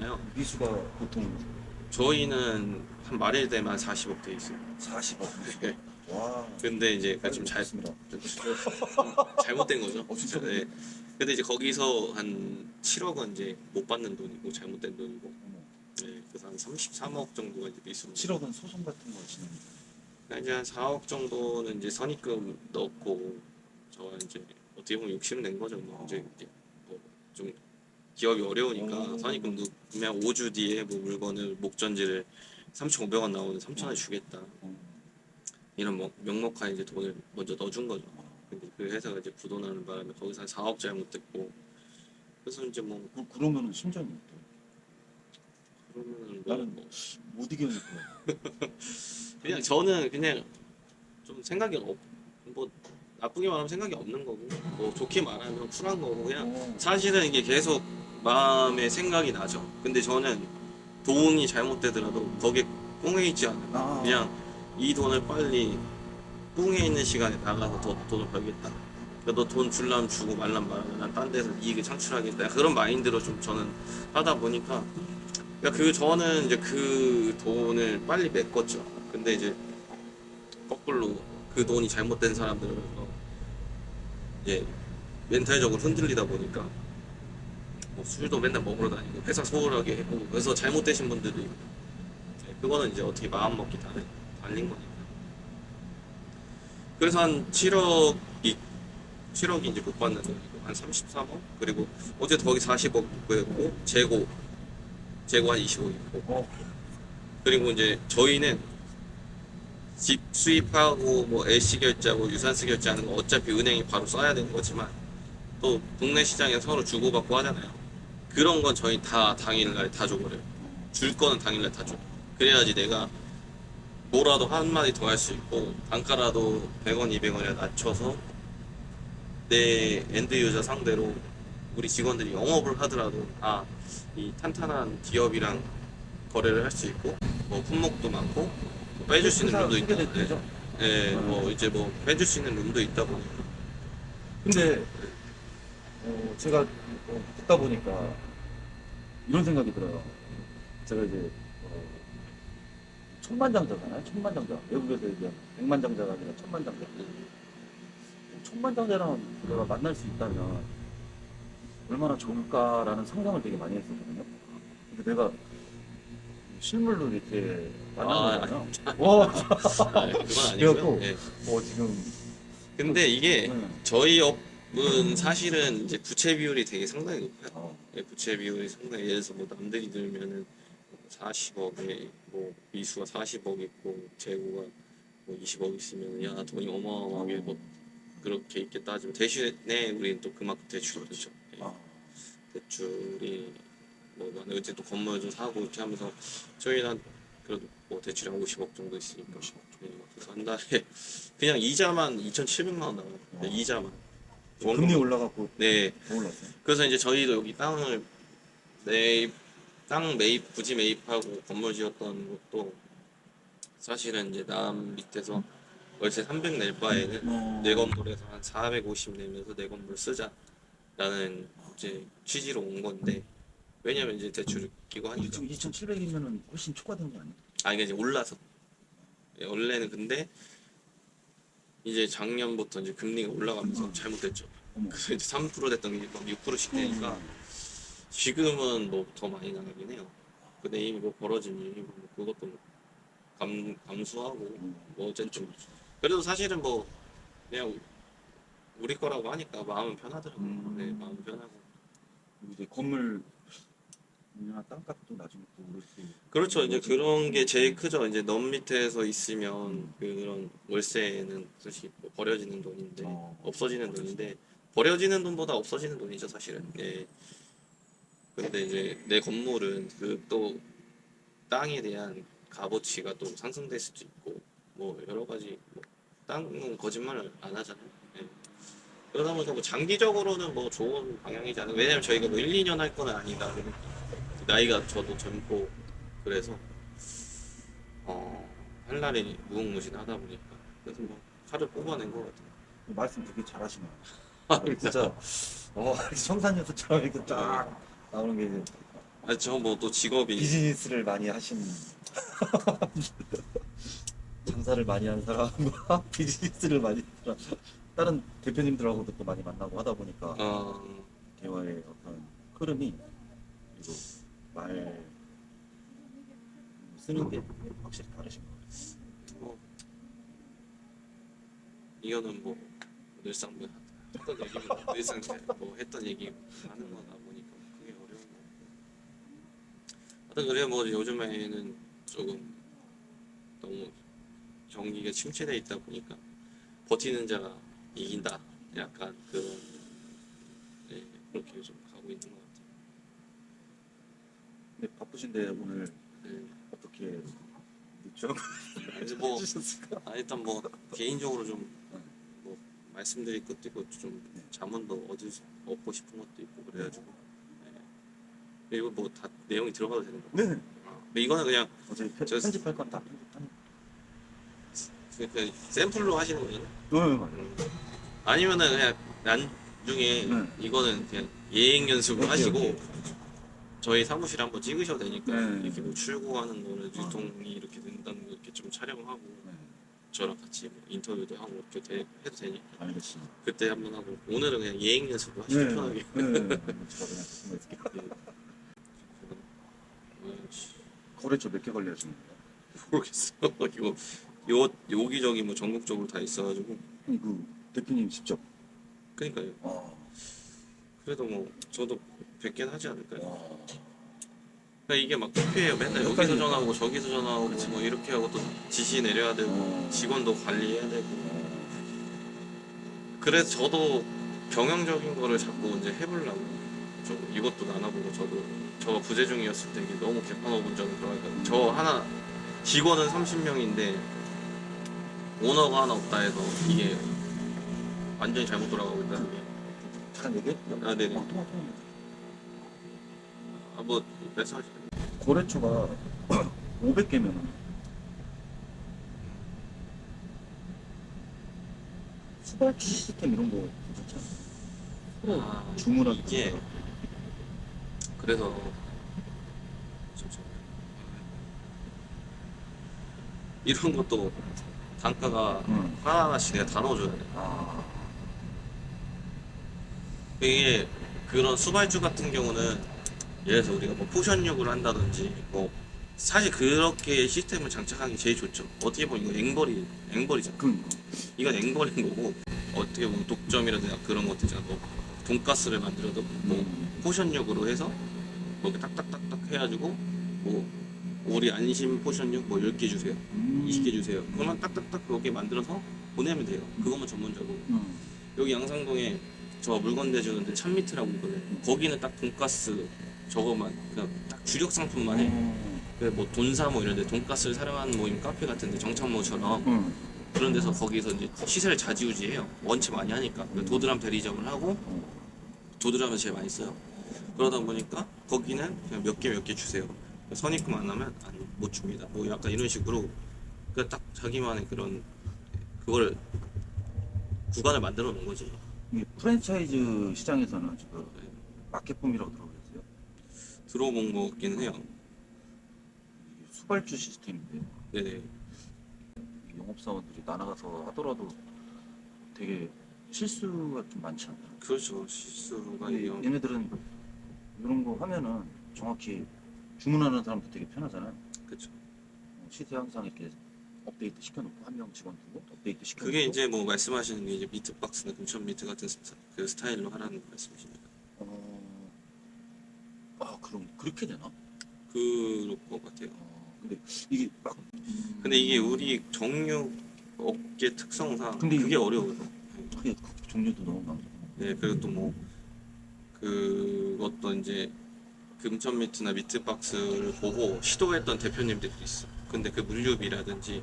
있잖아요. 미수가 보통 저희는 한 말일 되면 40억 돼 있어요. 40억. 네. 와. 근데 이제 좀 좋습니다. 잘못된 거죠. 진짜. 네. 근데 이제 거기서 한 7억은 이제 못 받는 돈이고 잘못된 돈이고. 어머. 네. 그래서 한 33억 정도가 이제 미수. 7억은 소송 같은 거 진행. 그러니까 이제 한 4억 정도는 이제 선입금 넣고 저 이제 어떻게 보면 욕심 낸 거죠. 뭐 이제 뭐좀 기업이 어려우니까 선입금 넣으면 5주 뒤에 뭐 물건을 목전지를 3,500원 나오는 3,000원 주겠다. 이런 명목하에 이제 돈을 먼저 넣어준 거죠. 근데 그 회사가 이제 부도나는 바람에 거기서 한 4억 잘못됐고 그래서 이제 뭐 그러면은 심정이 어때요? 그러면은 나는 못 이겨낼 그냥 저는 그냥 좀 생각이 뭐 나쁘게 말하면 생각이 없는 거고 뭐 좋게 말하면 쿨한 거고 그냥 사실은 이게 계속 마음에 생각이 나죠. 근데 저는 돈이 잘못되더라도 거기에 꽁해 있지 않아요. 그냥 이 돈을 빨리 꽁해 있는 시간에 나가서 더 돈을 벌겠다. 그러니까 너 돈 줄라면 주고 말라면 말하면 난 딴 데서 이익을 창출하겠다. 그런 마인드로 좀 저는 하다 보니까 그러니까 저는 이제 그 돈을 빨리 메꿨죠. 근데 이제 거꾸로 그 돈이 잘못된 사람들은 이제 멘탈적으로 흔들리다 보니까 뭐 술도 맨날 먹으러 다니고 회사 소홀하게 하고 그래서 잘못되신 분들이 그거는 이제 어떻게 마음 먹기 달린 거니까. 그래서 한 7억이 이제 못 받는 돈이고 한 33억 그리고 어쨌든 거기 40억이었고 재고 한 20억 있고 그리고 이제 저희는 집 수입하고 뭐 LC 결제하고 유산세 결제하는 거 어차피 은행이 바로 써야 되는 거지만 또 동네 시장에 서로 주고받고 하잖아요. 그런 건 저희 다 당일날 다 줘버려요. 줄 거는 당일날 다 줘. 그래야지 내가 뭐라도 한마디 더 할 수 있고 단가라도 100원, 200원에 낮춰서 내 엔드 유저 상대로 우리 직원들이 영업을 하더라도 이 탄탄한 기업이랑 거래를 할 수 있고 뭐 품목도 많고 뭐 빼줄 수 있는 룸도 있다. 네, 뭐 이제 뭐 빼줄 수 있는 룸도 있다 보니까. 근데 제가 듣다 보니까 이런 생각이 들어요. 제가 이제 천만장자잖아요. 천만장자. 외국에서 얘기하면 백만장자가 아니라 천만장자. 천만장자랑 내가 만날 수 있다면 얼마나 좋을까라는 상상을 되게 많이 했었거든요. 근데 내가 실물로 이렇게 만나잖아요. 그건 아니고요. 네. 지금 근데 이게 저희 업은 사실은 이제 부채 비율이 되게 상당히 높아요. 부채 비율이 상당히 예를 들어서 뭐 남들이 들면은 40억에 뭐 미수가 40억 있고 재고가 뭐 20억 있으면 야 돈이 어마어마하게 뭐 그렇게 있겠다 하지만 대신에 우리는 또 그만큼 대출이 그렇죠. 대출이 뭐 어쨌든 또 건물 좀 사고 이렇게 하면서 저희는 그래도 뭐 대출이 한 50억 정도 있으니까 그래서 한 달에 그냥 이자만 2,700만 원 나와요. 이자만. 금리 올라가고 네. 더 올랐어요. 그래서 이제 저희도 여기 땅을 땅 매입 부지 매입하고 건물 지었던 것도 사실은 이제 남 밑에서 월세 300 낼 바에는 내 건물에서 한 450 내면서 내 건물 쓰자라는 이제 취지로 온 건데 왜냐면 이제 대출을 끼고 하니까. 지금 2,700이면은 훨씬 초과된 거 아니에요? 이게 이제 올라서. 원래는 근데 이제 작년부터 이제 금리가 올라가면서 잘못됐죠. 그래서 이제 3% 됐던 게 막 6%씩 되니까 지금은 뭐 더 많이 나가긴 해요. 근데 이미 뭐 벌어진 일이 뭐 그것도 뭐 감수하고 뭐 어쨌든 그래도 사실은 뭐 그냥 우리 거라고 하니까 마음은 편하더라고요. 네, 마음은 편하고. 이제 건물 땅값도 나중에 또 오를 수. 그렇죠. 이제 그런 게 제일 크죠. 이제 넘 밑에서 있으면 그런 월세는 사실 뭐 버려지는 돈인데 없어지는 돈인데 버려지는 돈보다 없어지는 돈이죠, 사실은. 예. 근데 이제 내 건물은 그 또 땅에 대한 값어치가 또 상승될 수도 있고 뭐 여러 가지 뭐 땅은 거짓말을 안 하잖아요. 예. 그러다 보니까 뭐 장기적으로는 뭐 좋은 방향이지 않아요. 왜냐면 저희가 뭐 1, 2년 할 건 아니다. 나이가 저도 젊고 그래서 할 날이 무궁무진하다 보니까 그래서 뭐 칼을 뽑아낸 것 같아요. 말씀 되게 잘하시네요. 진짜 청산유수처럼 이렇게 쫙 나오는 게 이제 아, 저 뭐 또 직업이 비즈니스를 많이 하신 장사를 많이 한 사람과 비즈니스를 많이 한 사람, 다른 대표님들하고도 또 많이 만나고 하다 보니까 대화의 어떤 흐름이 그리고 말 쓰는 게 확실히 다르신 것 같아요. 뭐 이거는 뭐 늘상 뭐 했던 얘기 늘상 뭐 했던 얘기 하는 거다 보니까 그게 어려운 거. 하여튼 그래요. 뭐 요즘에는 조금 너무 경기가 침체돼 있다 보니까 버티는 자가 이긴다. 약간 그런 네, 그렇게 좀 가고 있는 것 같아요. 근데 바쁘신데 오늘 네. 어떻게 늦죠? 아니 뭐 해주셨을까? 일단 뭐 개인적으로 좀 뭐 말씀드릴 것도 있고 좀 자문도 얻고 싶은 것도 있고 그래가지고 네. 그리고 뭐 다 내용이 들어가도 되는 거. 네. 근데 이거는 그냥 어제 저- 편집할 건 다 편집하는 그냥 샘플로 하시는 거잖아요. 네, 맞아요. 아니면은 그냥 나중에 네. 이거는 그냥 예행 연습을 오케이, 하시고 오케이. 저희 사무실에 한번 찍으셔도 되니까 네. 이렇게 뭐 출고하는 거를 유통이 이렇게 된다는 거 이렇게 좀 촬영하고 네. 저랑 같이 뭐 인터뷰도 하고 이렇게 해도 되니까 알겠습니다. 그때 한번 하고 오늘은 그냥 예행 연습을 하시죠 편하게. 네. 제가 그냥 듣고 있을게요. 거래처 몇 개 관리하시는 거예요? 모르겠어. 이거 여기저기 뭐 전국적으로 다 있어가지고 아니 그 대표님 직접. 그러니까요. 아, 그래도 뭐 저도 100개는 하지 않을까요? 와. 그러니까 이게 막 급해요. 맨날 여기서 헷갈리네. 전화하고 저기서 전화하고 그치. 뭐 이렇게 하고 또 지시 내려야 되고 직원도 관리해야 되고. 그래서 저도 경영적인 거를 자꾸 이제 해보려고 좀 이것도 나눠보고 저도 저 부재중이었을 때 이게 너무 개판업 운전을 들어가니까 저 하나 직원은 30명인데 오너가 하나 없다 해서 이게 완전히 잘못 돌아가고 있다는 게. 잠깐 얘기해? 아, 네네. 통화. 아, 뭐 말씀하시죠. 거래처가 500개면 수박 시스템 이런 거 괜찮지 않아요? 아, 주문하기 이게 그래서 이런 것도 단가가 응. 하나하나씩 내가 다 넣어줘야 돼. 아, 이게 그런 수발주 같은 경우는 예를 들어서 우리가 뭐 포션육을 한다든지 뭐 사실 그렇게 시스템을 장착하는 게 제일 좋죠. 어떻게 보면 이거 앵벌이잖아. 그러니까. 이건 앵벌인 거고 어떻게 보면 독점이라든가 그런 것들 있잖아. 뭐 돈가스를 만들어도 뭐 포션육으로 해서 뭐 이렇게 딱딱딱딱 해가지고 뭐 우리 안심 포션육 뭐 10개 주세요. 20개 주세요. 그러면 딱딱딱 그렇게 만들어서 보내면 돼요. 그것만 전문적으로. 여기 양상동에 저 물건 내주는데 찬미트라고 있거든요. 거기는 딱 돈가스 저거만 그냥 딱 주력 상품만 해. 뭐 돈사 뭐 이런데 돈가스를 사랑하는 모임 카페 같은데 정창모처럼 그런 데서 거기서 이제 시세를 좌지우지해요. 원체 많이 하니까 도드람 대리점을 하고 도드람을 제일 많이 써요. 그러다 보니까 거기는 그냥 몇 개 주세요. 선입금 안 하면 못 줍니다. 뭐 약간 이런 식으로 그 딱 자기만의 그런 그걸 구간을 만들어 놓은 거지. 이게 프랜차이즈 시장에서는 지금 마켓붐이라고 들어보셨어요? 들어본 거 같긴 해요. 이게 수발주 시스템인데 네네. 영업사원들이 나나가서 하더라도 되게 실수가 좀 많지 않나요? 그렇죠. 실수가 근데 이요. 얘네들은 이런 거 하면은 정확히 주문하는 사람도 되게 편하잖아요. 그렇죠. 시세 항상 이렇게 업데이트 시켜놓고 한 명 직원 두고 업데이트 시켜놓고. 그게 이제 뭐 말씀하시는 게 이제 미트박스나 금천 미트 같은 그 스타일로 하라는 말씀이십니까? 그럼 그렇게 되나? 그럴 것 같아요. 근데 이게 막 근데 이게 우리 정육 업계 특성상 근데 그게 어려워요. 하게 종류도 너무 많고. 네, 그리고 또 뭐 그것도 이제 금천 미트나 미트박스를 보고 시도했던 대표님들도 있어. 근데 그 물류비라든지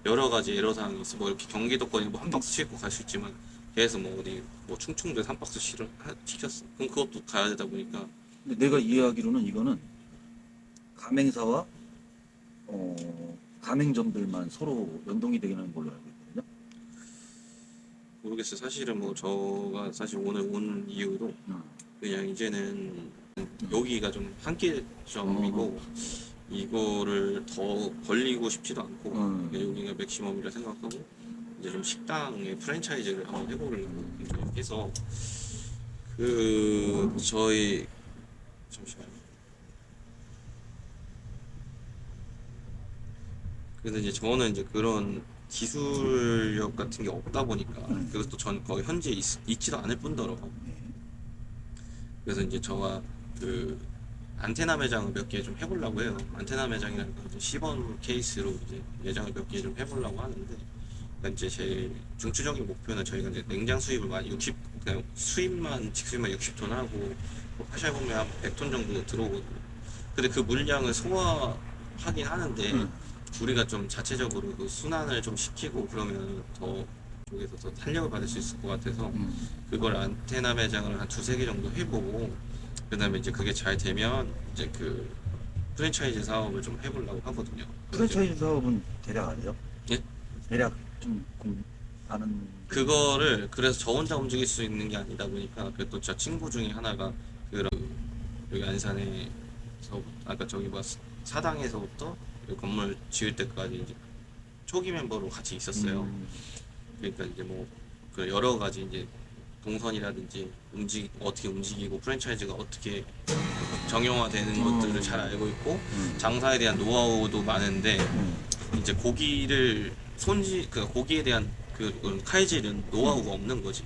여러 가지 애로사항이 있어. 뭐 이렇게 경기도권에 뭐 한 박스 싣고 갈 수 있지만 걔에서 뭐 어디 뭐 충청도에 한 박스 시켰어. 그럼 그것도 가야 되다 보니까. 근데 내가 이해하기로는 이거는 가맹사와 가맹점들만 서로 연동이 되는 걸로 알고 있거든요. 모르겠어요. 사실은 뭐 저가 사실 오늘 온 이유도 그냥 이제는 여기가 좀 한계점이고 이거를 더 벌리고 싶지도 않고 여기가 맥시멈이라 생각하고 이제 좀 식당의 프랜차이즈를 한번 해보려고 해서 그 저희 잠시만요. 근데 이제 저는 이제 그런 기술력 같은 게 없다 보니까 그것도 전 거기 현지에 있지도 않을 뿐더러 그래서 이제 저가 그 안테나 매장을 몇 개 좀 해보려고 해요. 안테나 매장이라는 건 이제 시범 케이스로 이제 매장을 몇 개 좀 해보려고 하는데 그러니까 이제 제일 중추적인 목표는 저희가 이제 냉장 수입을 많이 그냥 수입만 직수입만 60톤 하고 파샤 보면 한 100톤 정도 들어오거든요. 근데 그 물량을 소화하긴 하는데 우리가 좀 자체적으로 그 순환을 좀 시키고 그러면 더 쪽에서 더 탄력을 받을 수 있을 것 같아서 그걸 안테나 매장을 한 두세 개 정도 해보고 그 다음에 이제 그게 잘 되면 이제 그 프랜차이즈 사업을 좀 해보려고 하거든요. 프랜차이즈 사업은 대략 아세요? 예? 대략 좀 아는 그거를 그래서 저 혼자 움직일 수 있는 게 아니다 보니까 그또 저 친구 중에 하나가 그런 여기 안산에서 아까 저기 뭐 사당에서부터 이 건물 지을 때까지 이제 초기 멤버로 같이 있었어요. 그러니까 이제 뭐 그 여러 가지 이제 동선이라든지 어떻게 움직이고 프랜차이즈가 어떻게 정형화되는 것들을 잘 알고 있고 장사에 대한 노하우도 많은데 이제 고기를 그 고기에 대한 그 칼질은 노하우가 없는 거지.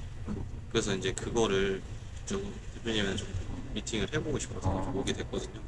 그래서 이제 그거를 좀 대표님이랑 좀 미팅을 해보고 싶어서 오게 됐거든요.